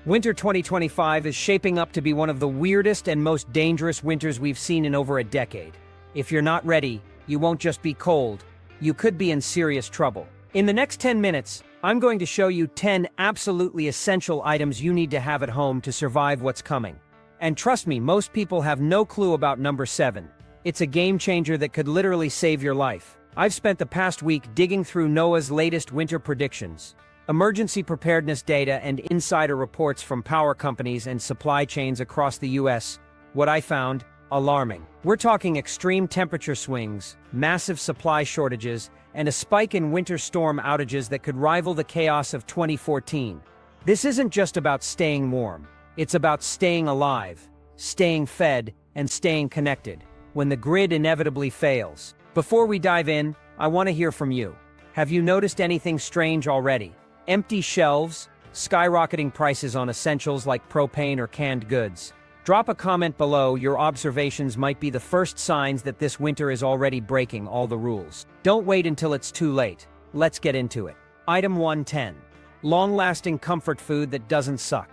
Winter 2025 is shaping up to be one of the weirdest and most dangerous winters we've seen in over a decade. If you're not ready, you won't just be cold, you could be in serious trouble. In the next 10 minutes, I'm going to show you 10 absolutely essential items you need to have at home to survive what's coming. And trust me, most people have no clue about number 7. It's a game changer that could literally save your life. I've spent the past week digging through NOAA's latest winter predictions, emergency preparedness data, and insider reports from power companies and supply chains across the US. What I found, alarming. We're talking extreme temperature swings, massive supply shortages, and a spike in winter storm outages that could rival the chaos of 2014. This isn't just about staying warm. It's about staying alive, staying fed, and staying connected when the grid inevitably fails. Before we dive in, I want to hear from you. Have you noticed anything strange already? Empty shelves, skyrocketing prices on essentials like propane or canned goods. Drop a comment below. Your observations might be the first signs that this winter is already breaking all the rules. Don't wait until it's too late. Let's get into it. Item 110. Long-lasting comfort food that doesn't suck.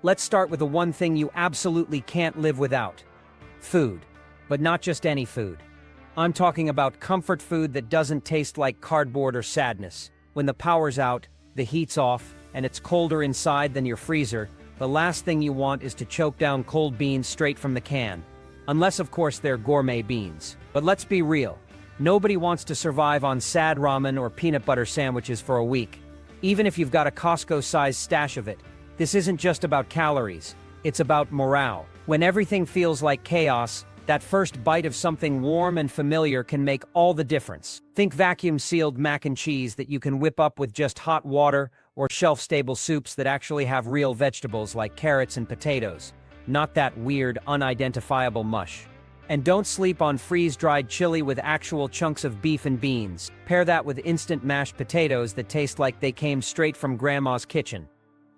Let's start with the one thing you absolutely can't live without. Food. But not just any food. I'm talking about comfort food that doesn't taste like cardboard or sadness. When the power's out, the heat's off, and it's colder inside than your freezer, the last thing you want is to choke down cold beans straight from the can. Unless, of course, they're gourmet beans. But let's be real. Nobody wants to survive on sad ramen or peanut butter sandwiches for a week. Even if you've got a Costco-sized stash of it. This isn't just about calories. It's about morale. When everything feels like chaos, that first bite of something warm and familiar can make all the difference. Think vacuum-sealed mac and cheese that you can whip up with just hot water, or shelf-stable soups that actually have real vegetables like carrots and potatoes, not that weird, unidentifiable mush. And don't sleep on freeze-dried chili with actual chunks of beef and beans. Pair that with instant mashed potatoes that taste like they came straight from Grandma's kitchen.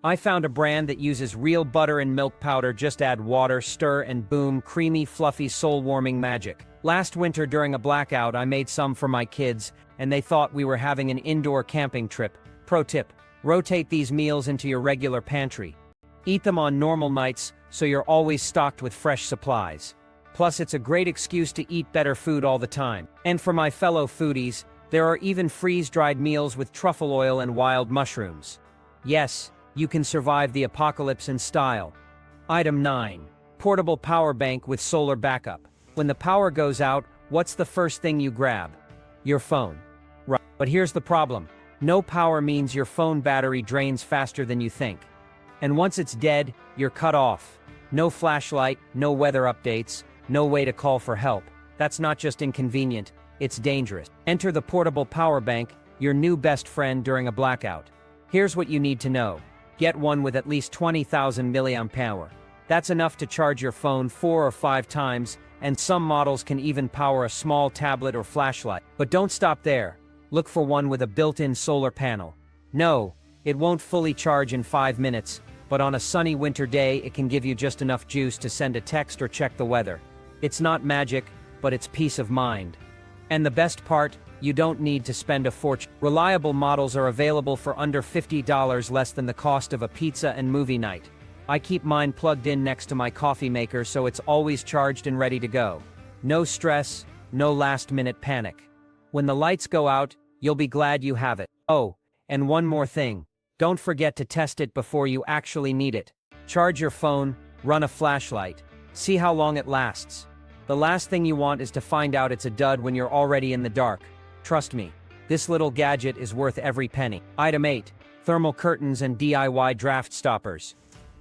I found a brand that uses real butter and milk powder. Just add water, stir, and boom, creamy, fluffy, soul-warming magic. Last winter during a blackout, I made some for my kids, and they thought we were having an indoor camping trip. Pro tip: rotate these meals into your regular pantry. Eat them on normal nights, so you're always stocked with fresh supplies. Plus, it's a great excuse to eat better food all the time. And for my fellow foodies, there are even freeze-dried meals with truffle oil and wild mushrooms. Yes, you can survive the apocalypse in style. Item 9. Portable power bank with solar backup. When the power goes out, what's the first thing you grab? Your phone. Right. But here's the problem. No power means your phone battery drains faster than you think. And once it's dead, you're cut off. No flashlight, no weather updates, no way to call for help. That's not just inconvenient, it's dangerous. Enter the portable power bank, your new best friend during a blackout. Here's what you need to know. Get one with at least 20,000 mAh. That's enough to charge your phone 4 or 5 times, and some models can even power a small tablet or flashlight. But don't stop there. Look for one with a built-in solar panel. No, it won't fully charge in 5 minutes, but on a sunny winter day it can give you just enough juice to send a text or check the weather. It's not magic, but it's peace of mind. And the best part, you don't need to spend a fortune. Reliable models are available for under $50, less than the cost of a pizza and movie night. I keep mine plugged in next to my coffee maker so it's always charged and ready to go. No stress, no last-minute panic. When the lights go out, you'll be glad you have it. Oh, and one more thing. Don't forget to test it before you actually need it. Charge your phone, run a flashlight, see how long it lasts. The last thing you want is to find out it's a dud when you're already in the dark. Trust me, this little gadget is worth every penny. Item 8. Thermal curtains and DIY draft stoppers.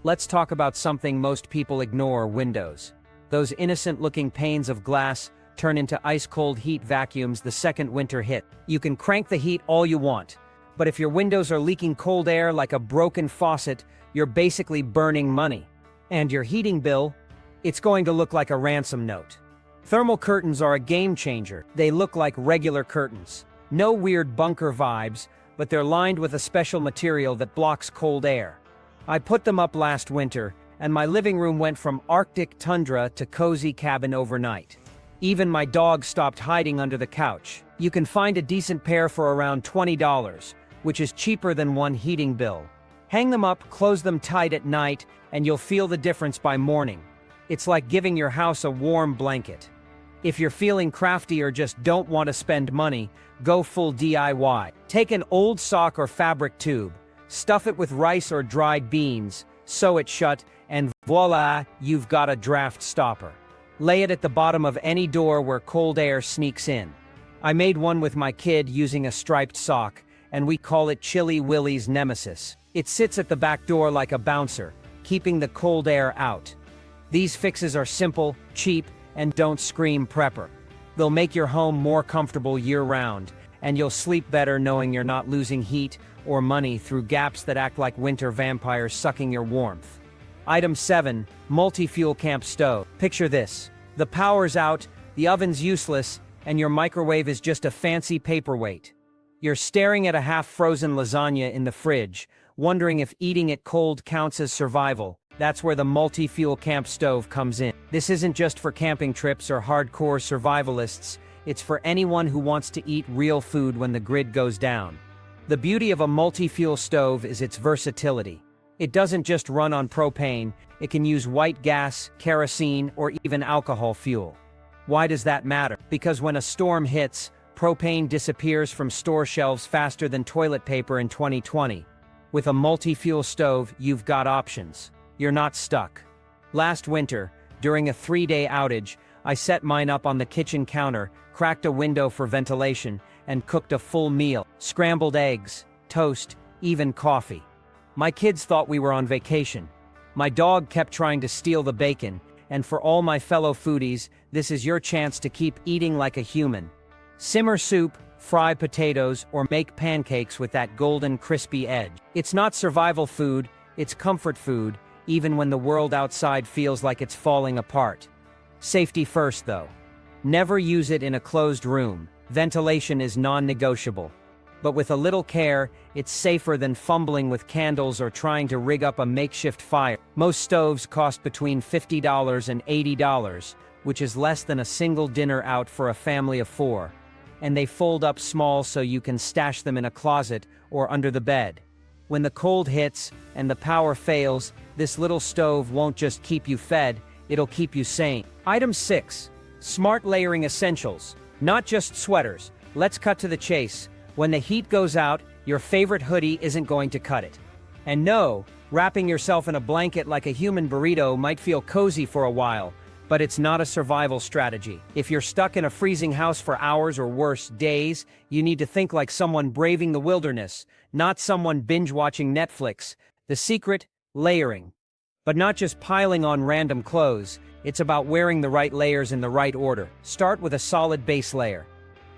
Let's talk about something most people ignore: windows. Those innocent-looking panes of glass turn into ice-cold heat vacuums the second winter hit. You can crank the heat all you want, but if your windows are leaking cold air like a broken faucet, you're basically burning money. And your heating bill? It's going to look like a ransom note. Thermal curtains are a game changer. They look like regular curtains. No weird bunker vibes, but they're lined with a special material that blocks cold air. I put them up last winter, and my living room went from Arctic tundra to cozy cabin overnight. Even my dog stopped hiding under the couch. You can find a decent pair for around $20, which is cheaper than one heating bill. Hang them up, close them tight at night, and you'll feel the difference by morning. It's like giving your house a warm blanket. If you're feeling crafty or just don't want to spend money, go full DIY. Take an old sock or fabric tube, stuff it with rice or dried beans, sew it shut, and voila, you've got a draft stopper. Lay it at the bottom of any door where cold air sneaks in. I made one with my kid using a striped sock, and we call it Chilly Willy's Nemesis. It sits at the back door like a bouncer, keeping the cold air out. These fixes are simple, cheap, and don't scream prepper. They'll make your home more comfortable year-round, and you'll sleep better knowing you're not losing heat or money through gaps that act like winter vampires sucking your warmth. Item 7. Multi-fuel camp stove. Picture this. The power's out, the oven's useless, and your microwave is just a fancy paperweight. You're staring at a half-frozen lasagna in the fridge, wondering if eating it cold counts as survival. That's where the multi-fuel camp stove comes in. This isn't just for camping trips or hardcore survivalists, it's for anyone who wants to eat real food when the grid goes down. The beauty of a multi-fuel stove is its versatility. It doesn't just run on propane, it can use white gas, kerosene, or even alcohol fuel. Why does that matter? Because when a storm hits, propane disappears from store shelves faster than toilet paper in 2020. With a multi-fuel stove, you've got options. You're not stuck. Last winter, during a 3-day outage, I set mine up on the kitchen counter, cracked a window for ventilation, and cooked a full meal. Scrambled eggs, toast, even coffee. My kids thought we were on vacation. My dog kept trying to steal the bacon, and for all my fellow foodies, this is your chance to keep eating like a human. Simmer soup, fry potatoes, or make pancakes with that golden crispy edge. It's not survival food, it's comfort food, even when the world outside feels like it's falling apart. Safety first though. Never use it in a closed room. Ventilation is non-negotiable. But with a little care, it's safer than fumbling with candles or trying to rig up a makeshift fire. Most stoves cost between $50 and $80, which is less than a single dinner out for a family of 4. And they fold up small so you can stash them in a closet or under the bed. When the cold hits and the power fails, this little stove won't just keep you fed, it'll keep you sane. Item 6. Smart layering essentials. Not just sweaters. Let's cut to the chase. When the heat goes out, your favorite hoodie isn't going to cut it. And no, wrapping yourself in a blanket like a human burrito might feel cozy for a while, but it's not a survival strategy. If you're stuck in a freezing house for hours or worse, days, you need to think like someone braving the wilderness, not someone binge-watching Netflix. The secret? Layering. But not just piling on random clothes, it's about wearing the right layers in the right order. Start with a solid base layer.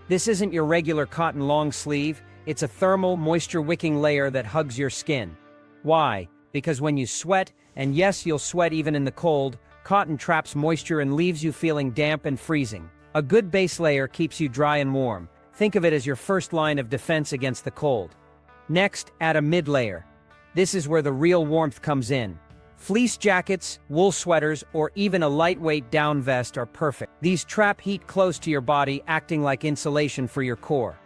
This isn't your regular cotton long sleeve, it's a thermal, moisture-wicking layer that hugs your skin. Why? Because when you sweat, and yes, you'll sweat even in the cold, cotton traps moisture and leaves you feeling damp and freezing. A good base layer keeps you dry and warm. Think of it as your first line of defense against the cold. Next, add a mid-layer. This is where the real warmth comes in. Fleece jackets, wool sweaters, or even a lightweight down vest are perfect. These trap heat close to your body, acting like insulation for your core.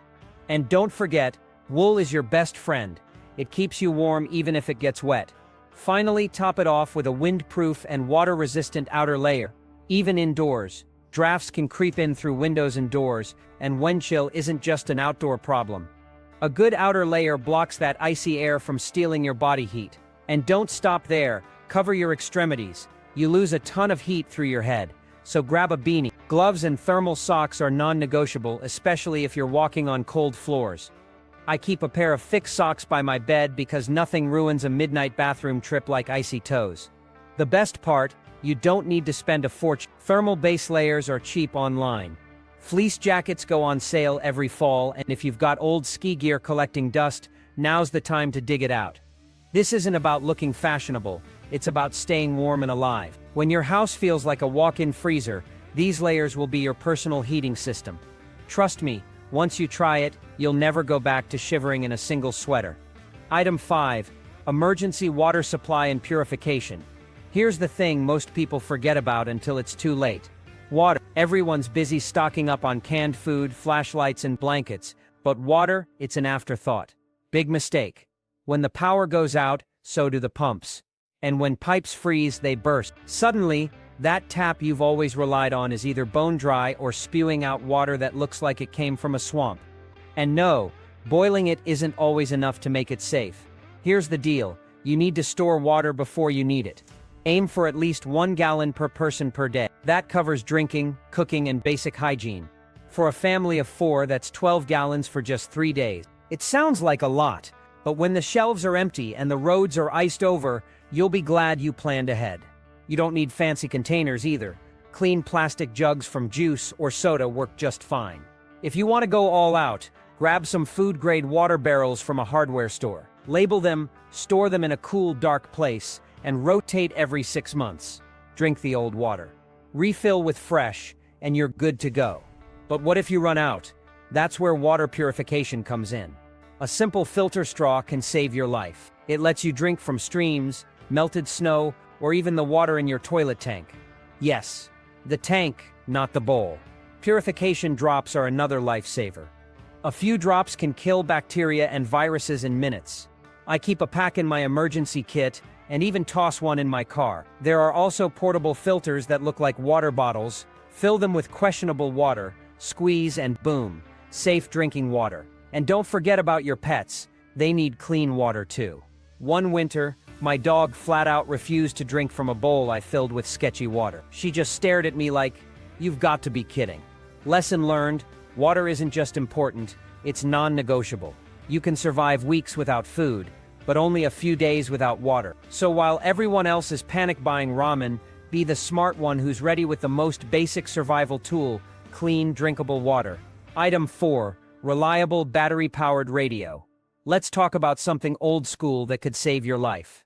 And don't forget, wool is your best friend. It keeps you warm even if it gets wet. Finally, top it off with a windproof and water-resistant outer layer. Even indoors, drafts can creep in through windows and doors, and wind chill isn't just an outdoor problem. A good outer layer blocks that icy air from stealing your body heat. And don't stop there. Cover your extremities. You lose a ton of heat through your head, so grab a beanie. Gloves and thermal socks are non-negotiable, especially if you're walking on cold floors. I keep a pair of thick socks by my bed because nothing ruins a midnight bathroom trip like icy toes. The best part, you don't need to spend a fortune. Thermal base layers are cheap online. Fleece jackets go on sale every fall, and if you've got old ski gear collecting dust, now's the time to dig it out. This isn't about looking fashionable, it's about staying warm and alive. When your house feels like a walk-in freezer, these layers will be your personal heating system. Trust me, once you try it, you'll never go back to shivering in a single sweater. Item 5. Emergency water supply and purification. Here's the thing most people forget about until it's too late. Water. Everyone's busy stocking up on canned food, flashlights, and blankets, but water, it's an afterthought. Big mistake. When the power goes out, so do the pumps. And when pipes freeze, they burst. Suddenly, that tap you've always relied on is either bone dry or spewing out water that looks like it came from a swamp. And no, boiling it isn't always enough to make it safe. Here's the deal: you need to store water before you need it. Aim for at least 1 gallon per person per day. That covers drinking, cooking, and basic hygiene. For a family of 4, that's 12 gallons for just 3 days. It sounds like a lot, but when the shelves are empty and the roads are iced over, you'll be glad you planned ahead. You don't need fancy containers either. Clean plastic jugs from juice or soda work just fine. If you want to go all out, grab some food-grade water barrels from a hardware store. Label them, store them in a cool, dark place, and rotate every 6 months. Drink the old water. Refill with fresh, and you're good to go. But what if you run out? That's where water purification comes in. A simple filter straw can save your life. It lets you drink from streams, melted snow, or even the water in your toilet tank. Yes, the tank, not the bowl. Purification drops are another lifesaver. A few drops can kill bacteria and viruses in minutes. I keep a pack in my emergency kit and even toss one in my car. There are also portable filters that look like water bottles. Fill them with questionable water, squeeze, and boom, safe drinking water. And don't forget about your pets. They need clean water too. One winter, my dog flat out refused to drink from a bowl I filled with sketchy water. She just stared at me like, "You've got to be kidding." Lesson learned: water isn't just important, it's non-negotiable. You can survive weeks without food, but only a few days without water. So while everyone else is panic buying ramen, be the smart one who's ready with the most basic survival tool: clean, drinkable water. Item 4. Reliable battery-powered radio. Let's talk about something old school that could save your life.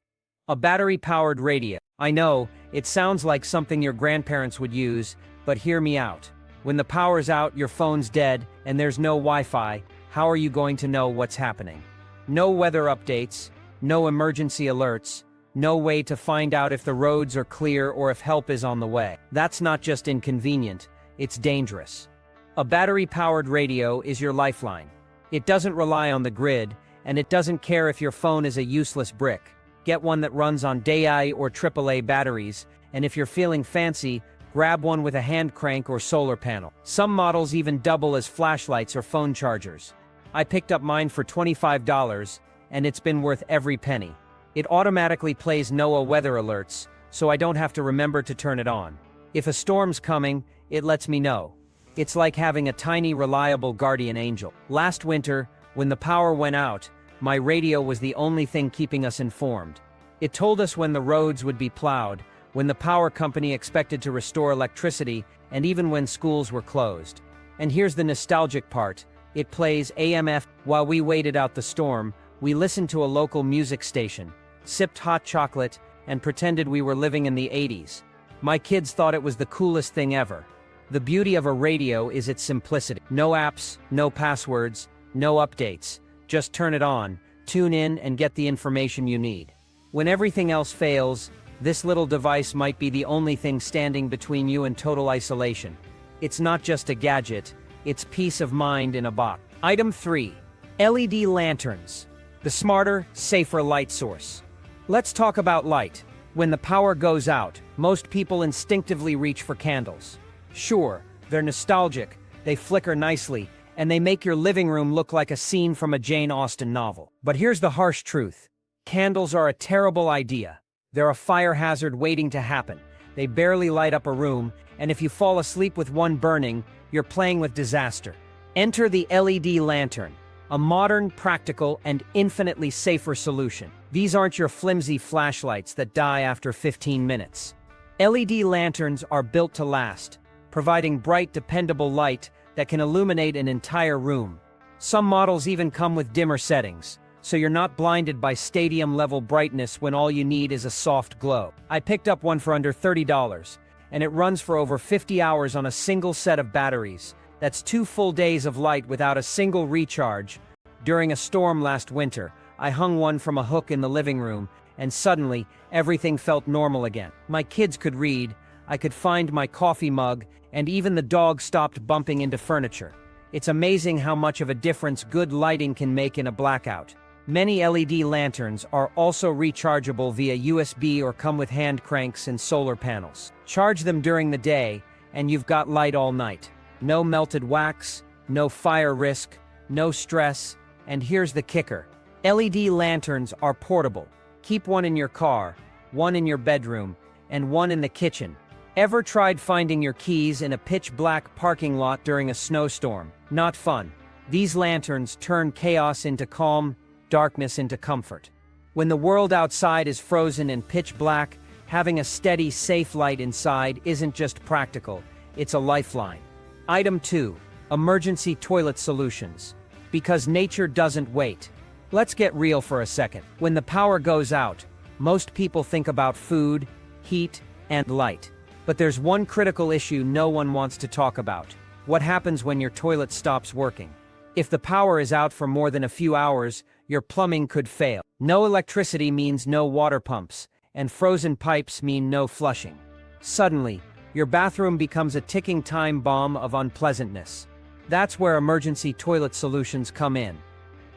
A battery-powered radio. I know, it sounds like something your grandparents would use, but hear me out. When the power's out, your phone's dead, and there's no Wi-Fi, how are you going to know what's happening? No weather updates, no emergency alerts, no way to find out if the roads are clear or if help is on the way. That's not just inconvenient, it's dangerous. A battery-powered radio is your lifeline. It doesn't rely on the grid, and it doesn't care if your phone is a useless brick. Get one that runs on AA or AAA batteries, and if you're feeling fancy, grab one with a hand crank or solar panel. Some models even double as flashlights or phone chargers. I picked up mine for $25, and it's been worth every penny. It automatically plays NOAA weather alerts, so I don't have to remember to turn it on. If a storm's coming, it lets me know. It's like having a tiny, reliable guardian angel. Last winter, when the power went out, my radio was the only thing keeping us informed. It told us when the roads would be plowed, when the power company expected to restore electricity, and even when schools were closed. And here's the nostalgic part: it plays AMF. While we waited out the storm, we listened to a local music station, sipped hot chocolate, and pretended we were living in the 80s. My kids thought it was the coolest thing ever. The beauty of a radio is its simplicity. No apps, no passwords, no updates. Just turn it on, tune in, and get the information you need. When everything else fails, this little device might be the only thing standing between you and total isolation. It's not just a gadget, it's peace of mind in a box. Item 3. LED lanterns. The smarter, safer light source. Let's talk about light. When the power goes out, most people instinctively reach for candles. Sure, they're nostalgic, they flicker nicely, and they make your living room look like a scene from a Jane Austen novel. But here's the harsh truth. Candles are a terrible idea. They're a fire hazard waiting to happen. They barely light up a room, and if you fall asleep with one burning, you're playing with disaster. Enter the LED lantern, a modern, practical, and infinitely safer solution. These aren't your flimsy flashlights that die after 15 minutes. LED lanterns are built to last, providing bright, dependable light that can illuminate an entire room. Some models even come with dimmer settings, so you're not blinded by stadium-level brightness when all you need is a soft glow. I picked up one for under $30, and it runs for over 50 hours on a single set of batteries. That's 2 full days of light without a single recharge. During a storm last winter, I hung one from a hook in the living room, and suddenly, everything felt normal again. My kids could read, I could find my coffee mug, and even the dog stopped bumping into furniture. It's amazing how much of a difference good lighting can make in a blackout. Many LED lanterns are also rechargeable via USB or come with hand cranks and solar panels. Charge them during the day, and you've got light all night. No melted wax, no fire risk, no stress, and here's the kicker. LED lanterns are portable. Keep one in your car, one in your bedroom, and one in the kitchen. Ever tried finding your keys in a pitch-black parking lot during a snowstorm? Not fun. These lanterns turn chaos into calm, darkness into comfort. When the world outside is frozen and pitch black, having a steady, safe light inside isn't just practical, it's a lifeline. Item 2. Emergency toilet solutions. Because nature doesn't wait. Let's get real for a second. When the power goes out, most people think about food, heat, and light. But there's one critical issue no one wants to talk about. What happens when your toilet stops working? If the power is out for more than a few hours, your plumbing could fail. No electricity means no water pumps, and frozen pipes mean no flushing. Suddenly, your bathroom becomes a ticking time bomb of unpleasantness. That's where emergency toilet solutions come in.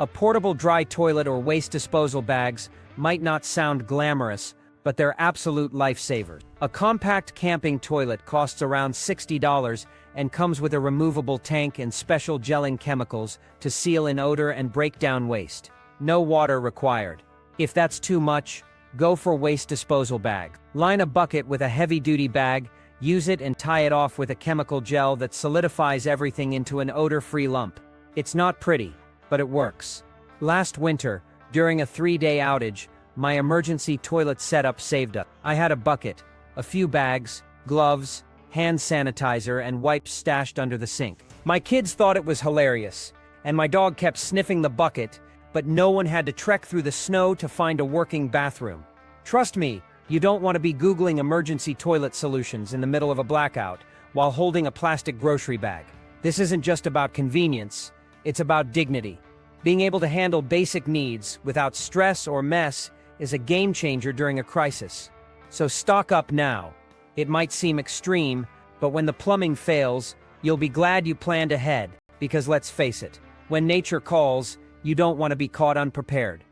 A portable dry toilet or waste disposal bags might not sound glamorous, but they're absolute lifesavers. A compact camping toilet costs around $60 and comes with a removable tank and special gelling chemicals to seal in odor and break down waste. No water required. If that's too much, go for waste disposal bag. Line a bucket with a heavy-duty bag, use it and tie it off with a chemical gel that solidifies everything into an odor-free lump. It's not pretty, but it works. Last winter, during a 3-day outage, my emergency toilet setup saved us. I had a bucket, a few bags, gloves, hand sanitizer, and wipes stashed under the sink. My kids thought it was hilarious, and my dog kept sniffing the bucket, but no one had to trek through the snow to find a working bathroom. Trust me, you don't want to be Googling emergency toilet solutions in the middle of a blackout while holding a plastic grocery bag. This isn't just about convenience, it's about dignity. Being able to handle basic needs without stress or mess is a game changer during a crisis. So stock up now. It might seem extreme, but when the plumbing fails, you'll be glad you planned ahead, because let's face it, when nature calls, you don't want to be caught unprepared.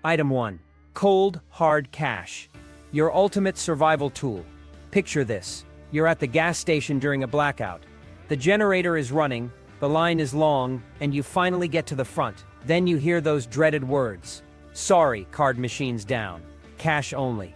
Item 1. Cold, hard cash. Your ultimate survival tool. Picture this. You're at the gas station during a blackout. The generator is running, the line is long, and you finally get to the front. Then you hear those dreaded words. Sorry, card machine's down. Cash only.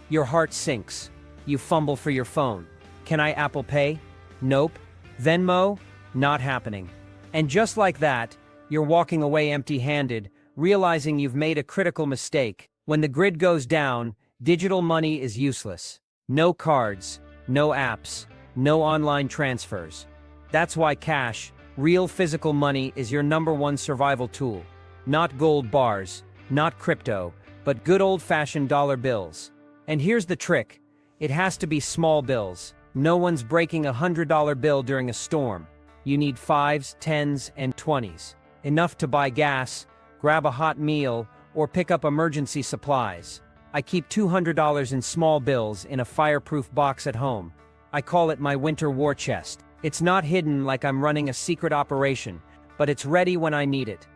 Your heart sinks. You fumble for your phone. Can I Apple Pay? Nope. Venmo? Not happening. And just like that, you're walking away empty-handed, realizing you've made a critical mistake. When the grid goes down, digital money is useless. No cards, no apps, no online transfers. That's why cash, real physical money, is your #1 survival tool. Not gold bars, not crypto, but good old-fashioned dollar bills. And here's the trick. It has to be small bills. No one's breaking a $100 bill during a storm. You need 5s, 10s, and 20s. Enough to buy gas, grab a hot meal, or pick up emergency supplies. I keep $200 in small bills in a fireproof box at home. I call it my winter war chest. It's not hidden like I'm running a secret operation, but it's ready when I need it.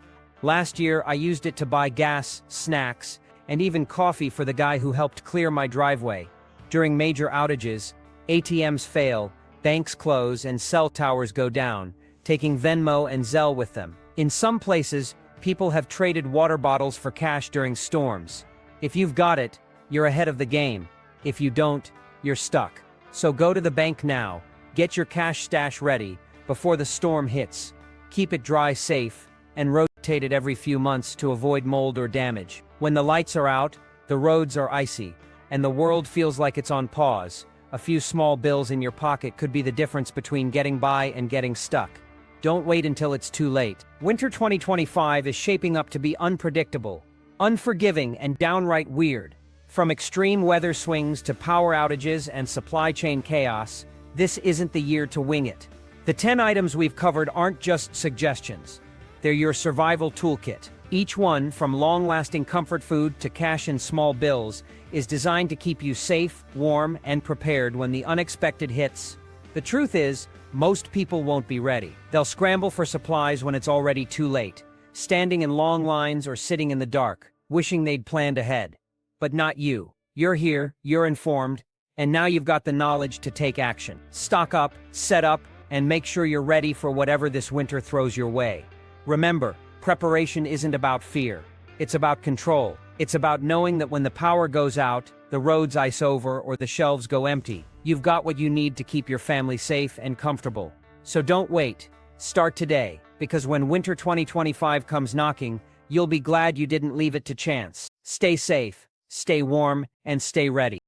Last year, I used it to buy gas, snacks, and even coffee for the guy who helped clear my driveway. During major outages, ATMs fail, banks close, and cell towers go down, taking Venmo and Zelle with them. In some places, people have traded water bottles for cash during storms. If you've got it, you're ahead of the game. If you don't, you're stuck. So go to the bank now, get your cash stash ready before the storm hits. Keep it dry safe, and rotate it every few months to avoid mold or damage. When the lights are out, the roads are icy, and the world feels like it's on pause. A few small bills in your pocket could be the difference between getting by and getting stuck. Don't wait until it's too late. Winter 2025 is shaping up to be unpredictable, unforgiving, and downright weird. From extreme weather swings to power outages and supply chain chaos, this isn't the year to wing it. The 10 items we've covered aren't just suggestions. They're your survival toolkit. Each one, from long-lasting comfort food to cash in small bills, is designed to keep you safe, warm, and prepared when the unexpected hits. The truth is, most people won't be ready. They'll scramble for supplies when it's already too late, standing in long lines or sitting in the dark, wishing they'd planned ahead. But not you. You're here, you're informed, and now you've got the knowledge to take action. Stock up, set up, and make sure you're ready for whatever this winter throws your way. Remember, preparation isn't about fear. It's about control. It's about knowing that when the power goes out, the roads ice over, or the shelves go empty, you've got what you need to keep your family safe and comfortable. So don't wait. Start today, because when winter 2025 comes knocking, you'll be glad you didn't leave it to chance. Stay safe, stay warm, and stay ready.